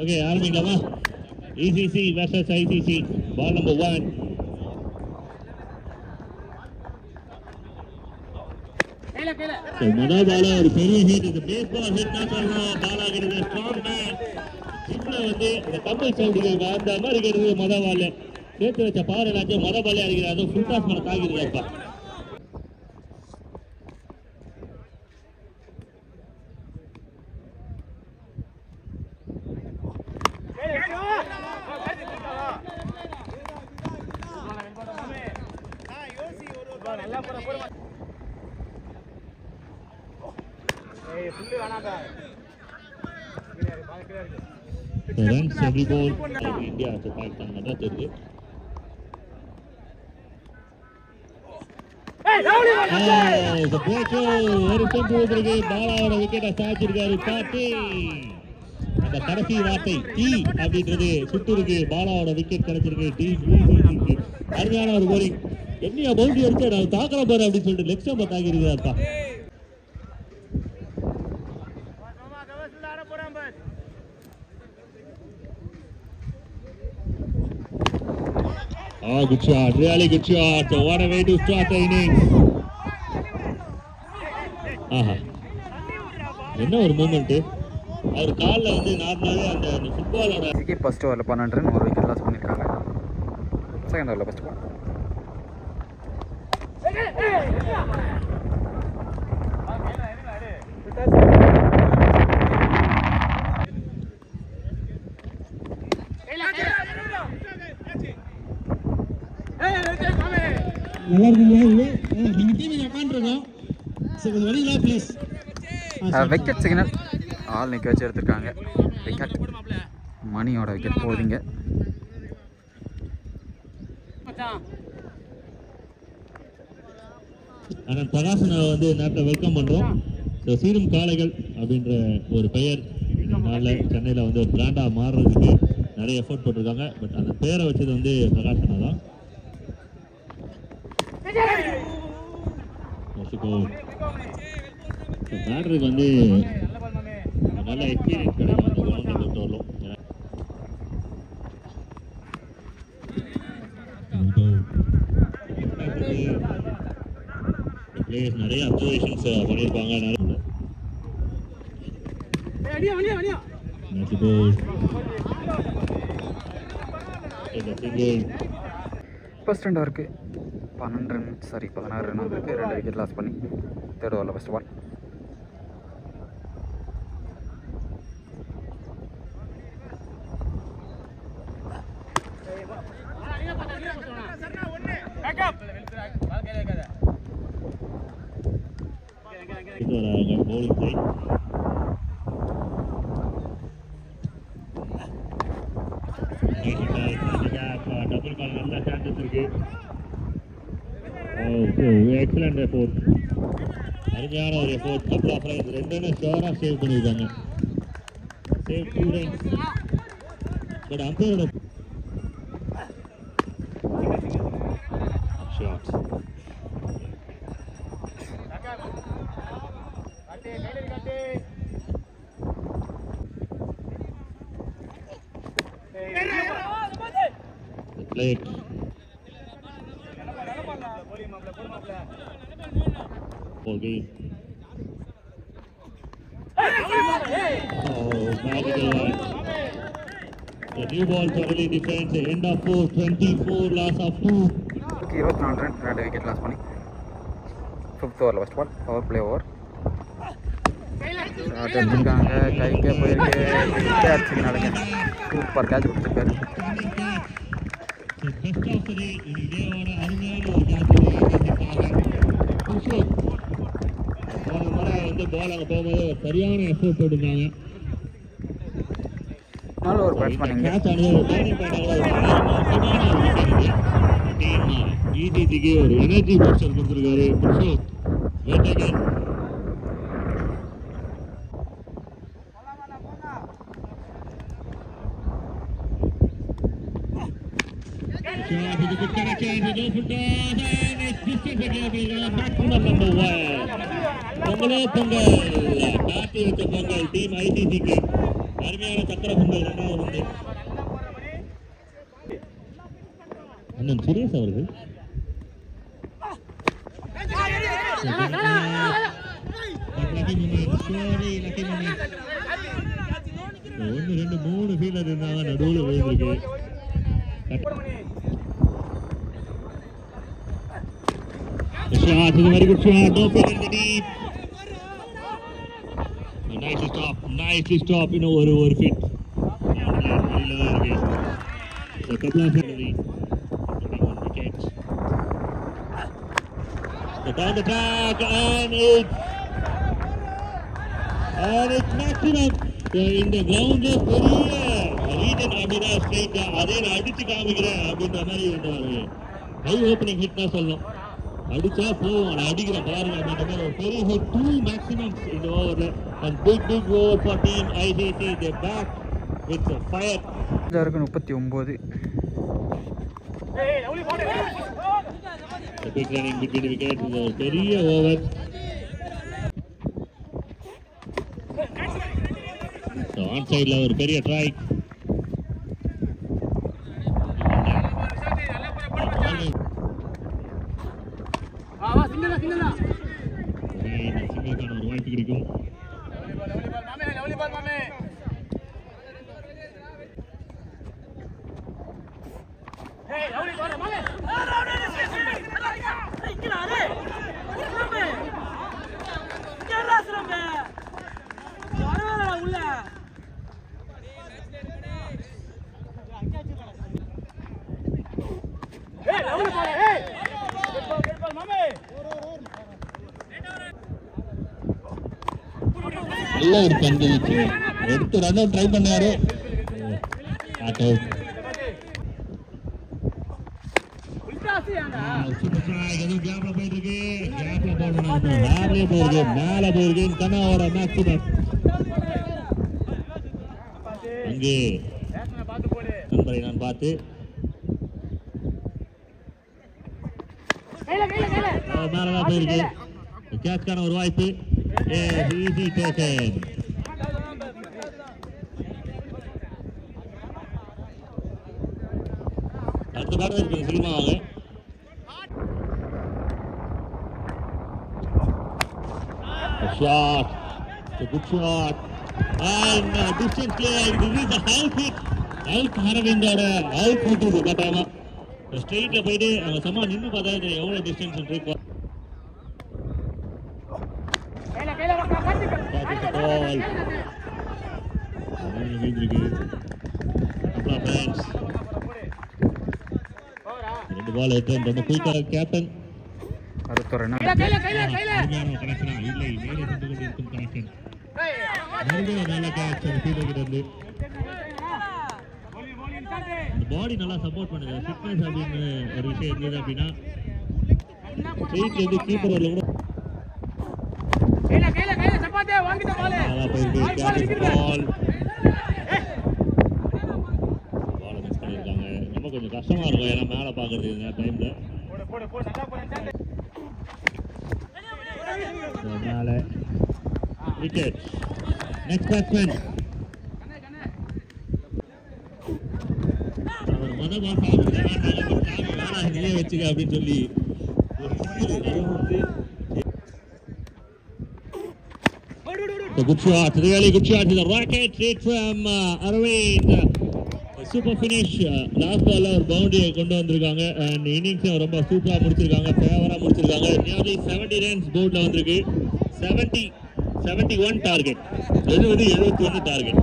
Okay ஆரம்பிக்கலாமா? ECC versus ICC, ball number 1. முதல் பால ஒரு பெரிய ஹிட், இது பேஸ்பால் ஹிட் தான் சொல்லணும். பால் ஆகிறது ஸ்ட்ராங் மேன் ஜிம்ல வந்து இந்த கம்பல் சவுண்டுக்கு அந்த மாதிரி இருக்கிறது. முதல் பால் சேர்த்து வச்ச பவர் எல்லாத்தையும் முதல் பாலே அடிக்கிறார். அதுவும் ஃபுல் டாஸ் மேல தாக்கிடுறாப்பா. Runs every ball. India has to fight on another third. The breaker. ஒரு டெம்போ இருக்கு. பாலாவோட விக்கெட்டை சாய்ச்சிருக்காரு பாட்டி. அந்த கடைசி வார்த்தை டி அப்படின்றது சுட்டு இருக்கு. பாலாவோட விக்கெட் கிடைச்சிருக்கு. டி அருமையான ஒரு போலிங். என்னையா பவுண்டரி அடிச்சு நான் தாக்குற பாரு அப்படின்னு சொல்லிட்டு லெக் ஸ்டம்பை தாக்கி இருக்கிறாப்பா. Oh, good shot, really good shot. What a way to start the innings. ஆஹா, என்ன ஒரு மூமெண்ட். அவர் காலில் வந்து நார்மலாகவே அந்த ஃபுட்பாலோட ஃபர்ஸ்ட் ஓவரில் 12 ரன் ஒரு விக்கெட் லாஸ் பண்ணியிருக்காங்க. செகண்ட் ஓவரில் ஃபர்ஸ்ட் பால் விக்கெட் சிக்னல் ஆள் நிற்க வச்சு எடுத்துருக்காங்க. விக்கெட் மணியோட விக்கெட் போகுதுங்க. ஆனால் பிரகாசனை வந்து நேரத்தில் வெல்கம் பண்ணுறோம். ஸோ சீரும் காளைகள் அப்படின்ற ஒரு பெயர் இதனால சென்னையில் வந்து ஒரு பிராண்டாக மாறுறதுக்கு நிறைய எஃபோர்ட் போட்டிருக்காங்க. பட் அந்த பேரை வச்சது வந்து பிரகாசனா தான். பேட்டருக்கு வந்து நல்ல எக்ஸ்பீரியன்ஸ் கிடைக்கும் அந்த கிரவுண்டை பொறுத்த வரலும். பிளேயர்ஸ் நிறைய அப்சர்வேஷன்ஸ் பண்ணியிருப்பாங்க. ஃபர்ஸ்ட் ரெண்டு ஓவருக்கு 16 ரன் வந்திருக்கு. 2 விக்கெட் லாஸ் பண்ணி தேர்ட் ஓவரில் first ball. bowling side. Double ball நல்ல சான்சஸ் இருக்கு. Excellent effort. அருமையான ஒரு எஃபோர்ட். கப்ல ஃப்ரைஸ் 2 ரன் ஷோரா சேவ் பண்ணிருக்காங்க. Save 2 runs. பட் அம்பையரோட shot. Plate. Ball game. Oh, magical one. The new ball for early defense. End of 4, 24, loss of 2. 24 run, 2 wicket loss பண்ணி 5th over last ball, power play over. அடிச்சிருக்காங்க, கைக்கே போயிருக்கு, அடிச்சிருக்காங்க. Super catch கொடுத்துருக்காரு. சரியான effort போட்டுருக்காங்க. நல்ல ஒரு பேட்ஸ்மேன் இங்க. ECCக்கு ஒரு எனர்ஜி பூஸ்டர் கொடுத்துருக்காரு புருஷோத். பொங்கல் நாட்டி வச்ச பொங்கல் டீம் ICCக்கு அருமையான சக்கர பொங்கல் இரண்டாவது பந்து. அண்ணன் சுரேஷ் அவர்கள் 1 2 3 ஃபீல்டர் இருந்தாங்க, நடுவில் விழுந்திருக்கு. Shot is a very good shot. No field in the deep. Nicely stop. Nicely stop. You know, over fit. So couple of penalties. 21 wickets. So down the track and it's maximum. So in the ground is very region Abhina straight. அதே நான் அடிச்சு காமிக்கிறேன் அப்படின்ற மாதிரி இருந்தாரு. High opening hit தான் சொல்லணும். அடிச்சா போவோம், அடிக்கிற பாருங்க அப்படின்ற மாதிரி ஒரு பெரிய hit. 2 maximums in the over and big over for team ICC. They back with fire. 39. The big running between the wickets is a பெரிய over. So on side ல ஒரு பெரிய try. சிங்கக்கான ஒரு வாய்ப்பு கிடைக்கும். நல்ல ஒரு பந்து வச்சு எடுத்து ரன் அவுட் ட்ரை பண்ணாரு. கேப்ல போயிட்டு இருக்கு, கேப்ல போயிருக்கு, மேல போயிருக்கு. கண்ணாவோட மேக்ஸிமம் அங்கே நண்பரை நான் பார்த்து மேலதான் போயிருக்கு. கேட்ச்கான ஒரு வாய்ப்பு. Easy taken. அடுத்த பாட்டு இருக்கு, சீக்கிரமா வாங்க. Shot. It's a good shot. And distance clear. This is a half hit. Out Aravindoட out hit இது கட்டாயமா. ஸ்ட்ரெயிட்ல போயிட்டு அவங்க சம்மா நின்னு பார்த்தா எவ்வளவு டிஸ்டன்ஸ் இருக்கு. ரெண்டு பால் எடுத்து ரொம்ப குயிக்கா கேப்டன் பாடி நல்லா சப்போர்ட் பண்ணுது. ஃபிட்னஸ் அப்படின்னு ஒரு விஷயம் இருந்தது அப்படின்னா ஸ்ட்ரெயிட்ல இருந்து கீப்பர் வரல கூட கொஞ்சம் கஷ்டமா இருக்கும், ஏன்னா மேல பாக்குறது இந்த டைம்ல. மேல விக்கெட். நெக்ஸ்ட் பேட்ஸ்மேன் முதல் பால் நீயே வச்சுக்க அப்படின்னு சொல்லி the good shot, really good shot to the racket straight from Arvind. Super finish. Last ball ஒரு boundary கொண்டு வந்திருக்காங்க and innings ரொம்ப சூப்பரா முடிச்சிருக்காங்க, ஃபேவரா முடிச்சிருக்காங்க. nearly 70 runs போர்ட்ல வந்திருக்கு. 71 target, 71 target.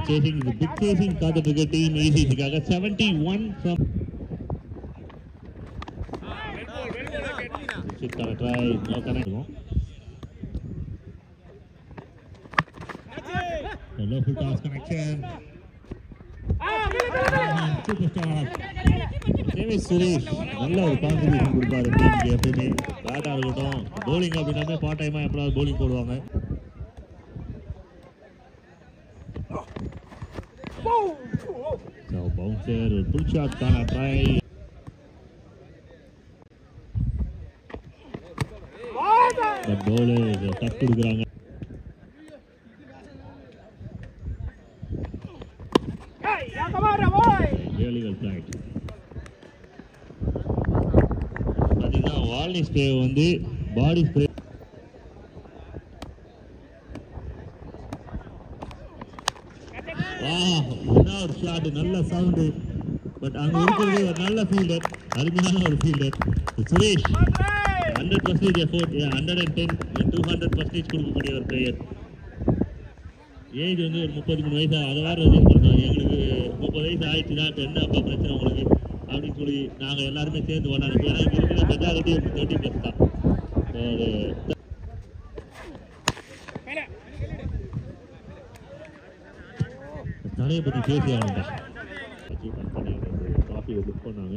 chasing the big chasing காத்துட்டு இருக்க team ஈசிக்காக 71 from Gonna try, no connect. The low full toss connection. Superstar. Same as Suresh. நல்ல ஒரு கான்ட்ரிபியூஷன் கொடுப்பாரு டீமுக்கு எப்பவுமே. பேட்டா இருக்கட்டும், bowling அப்படினாமே பார்ட் டைமா எப்பலாம் bowling போடுவாங்க. So bouncer, full shot gonna try. But bowler duck கொடுக்குறாங்க. Really well played. பார்த்தீங்கன்னா வால்னி ஸ்ப்ரே வந்து பாடி ஸ்ப்ரே ஒரு ஷாட், நல்ல சவுண்டு. பட் அங்கே இருக்கிறது ஒரு நல்ல ஃபீல்டர், அருமையான ஒரு ஃபீல்டர் சுரேஷ். 100% எஃபோர்ட், 110 200% கொடுக்கக்கூடிய ஒரு பிளேயர். ஏஜ் வந்து ஒரு 33 வயசு, அதை வேறு ரெஜிஸ்ட் பண்ணுறோம். எங்களுக்கு 30 வயசு ஆயிடுச்சுன்னா இப்போ என்ன அப்போ பிரச்சனை உங்களுக்கு அப்படின்னு சொல்லி நாங்கள் எல்லாருமே சேர்ந்து பண்ணாங்க. ஏன்னா இங்கே இருக்கிற மெஜாரிட்டி 30+ தான். ஒரு நிறைய பற்றி பேசி ஆகணும். காஃபியை புக் பண்ணாங்க.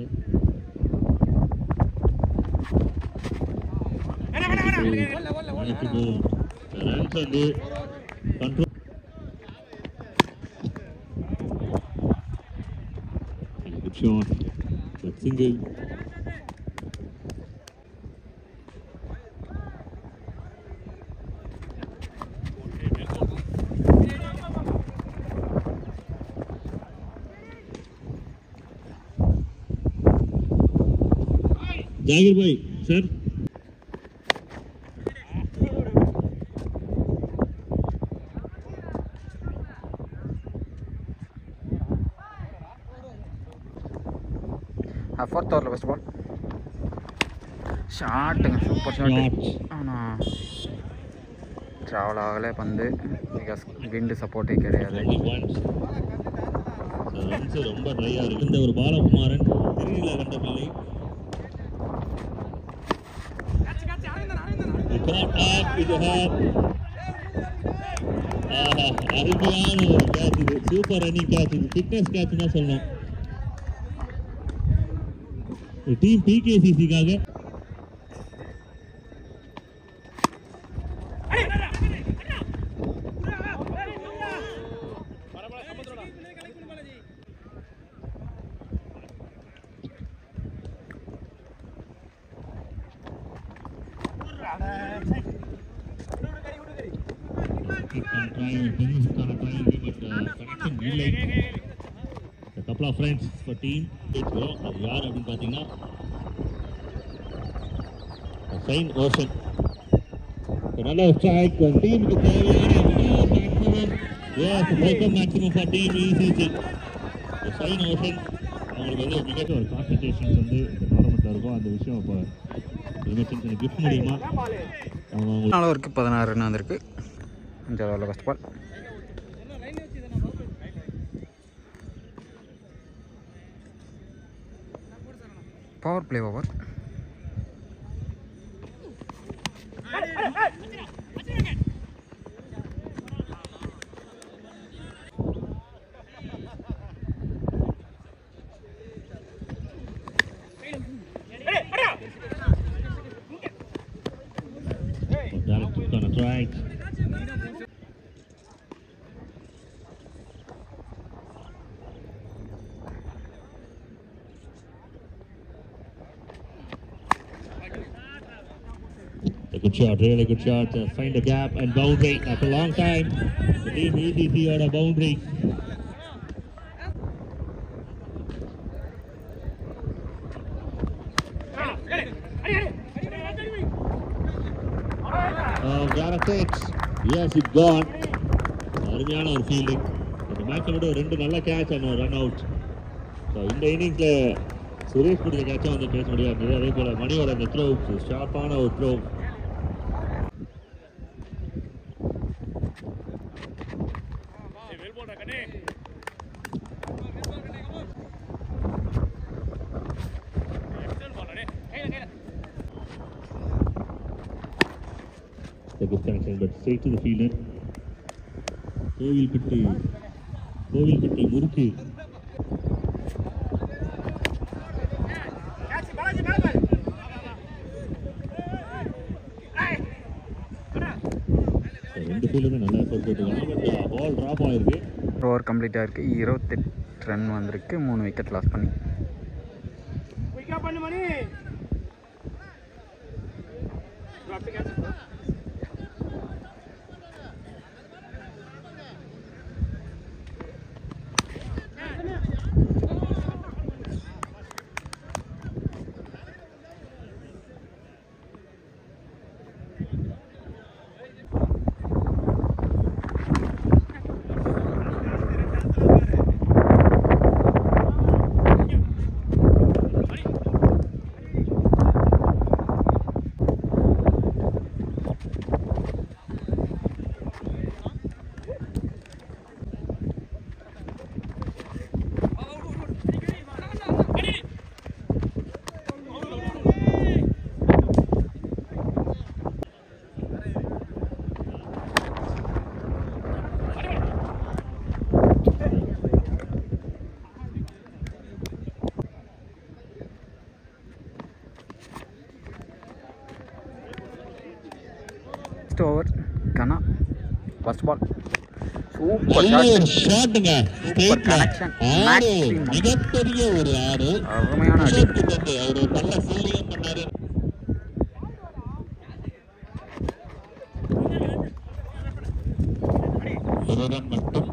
ரன்ஸ் வந்து control shot, but single. Jagir bhai, sir. Fourth ஓவரில் ஃபஸ்ட் பால் ஷாட்டுங்க, சூப்பர் ஷாட். ஆனால் ட்ராவல் ஆகலை பந்து, பிகாஸ் விண்டு சப்போர்ட்டே கிடையாது. ரொம்ப ட்ரையாக இருக்குது. இந்த ஒரு பாலகுமாரன் திருநீல கண்டமில்லை. அருமையான ஒரு கேட்ச் இது, சூப்பர் ரன்னிங் கேட்ச் இது, ஃபிட்னஸ் கேட்ச் தான் சொல்லணும். டீம் பிகேசிசிக்காக couple of friends for team. அது யார் அப்படின்னு பார்த்தீங்கன்னா சைன் ஓஷன். நல்ல ஸ்ட்ரைக் டீமுக்கு தேவையான மேக்ஸிமம் ஃபார் டீம் இசிசி. சைன் ஓஷன் அவங்களுக்கு வந்து மிகப்பெரிய ஒரு கான்சன்ட்ரேஷன்ஸ் வந்து இந்த டோர்னமெண்ட்டில் இருக்கும். அந்த விஷயம் இப்போ சின்ன கிஃப்ட் மூலியமா அவங்க 4 ஓவருக்கு 16 ரன் வந்திருக்கு. 5வது ஓவரில் first ball power play over. Good shot, really good shot. Find a gap and boundary. After a long time, the team ECC on a boundary. Got a fix. Yes, it gone. அருமையான ஒரு fielding. இந்த மேட்சை விட 2 நல்ல catch and run out. So இந்த இன்னிங்ஸில் சுரேஷ் பிடிச்ச கேட்சாக வந்து பேச முடியாது. அதே போல் மணியோட அந்த த்ரோ, ஷார்ப்பான ஒரு throw. A good connection, but straight to the fielder. Kovilpatti முறுக்கு. ரெண்டு ஃபீல்டுமே நல்லா எஃபோர்ட் போட்டுருக்காங்க. பட் பால் ட்ராப் ஆகிருக்கு. ஓவர் கம்ப்ளீட்டாக இருக்குது. 28 ரன் வந்திருக்கு. 3 விக்கெட் லாஸ் பண்ணி. நெக்ஸ்ட் ஓவர் கனா ஃபர்ஸ்ட் பால் சூப்பர் நல்ல ஒரு ஷாட் ஷாட்டுங்க. சூப்பர் கனெக்ஷன் ஆறு மேக்ஸிமம் மிகப்பெரிய ஒரு ஆறு. அருமையான அடி அவரு நல்ல ஃபீல்டிங் பண்ணாரு. ஒரு ரன் மட்டும்.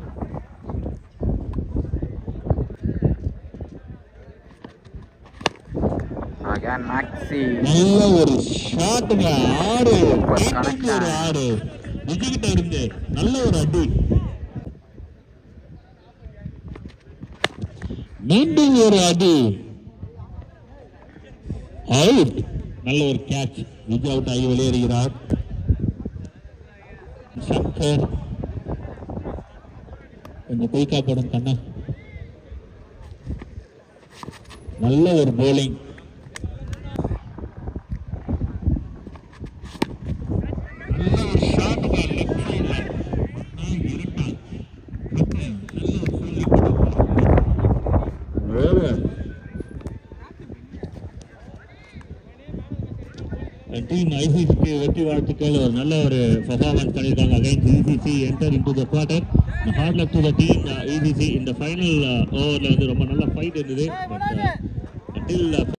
அகேன் மேக்ஸி நல்ல ஒரு ஷாட்டுங்க. ஆறு சூப்பர் ஒரு கனெக்ஷன் ஆறு விஜய்கிட்ட இருந்து நல்ல ஒரு அடி. மீண்டும் ஒரு அடி. அவுட். நல்ல ஒரு கேட்ச். விஜய் அவுட் ஆகி வெளியேறுகிறார். சங்கர் கொஞ்சம் குயிக்கா போடும் கண்ணா. நல்ல ஒரு போலிங். நல்ல ஒரு ஷாட் லெஃப்ட் சைடுல. டீம் ஐசிசிக்கு வெற்றி வாழ்த்துக்கள். ஒரு நல்ல ஒரு பெர்ஃபார்மன்ஸ் பண்ணியிருக்காங்க against ECC. Enter into the quarter. Hard luck to the team ECC. இந்த ஃபைனல் ஓவர்ல வந்து ரொம்ப நல்ல ஃபைட் இருந்தது. பட்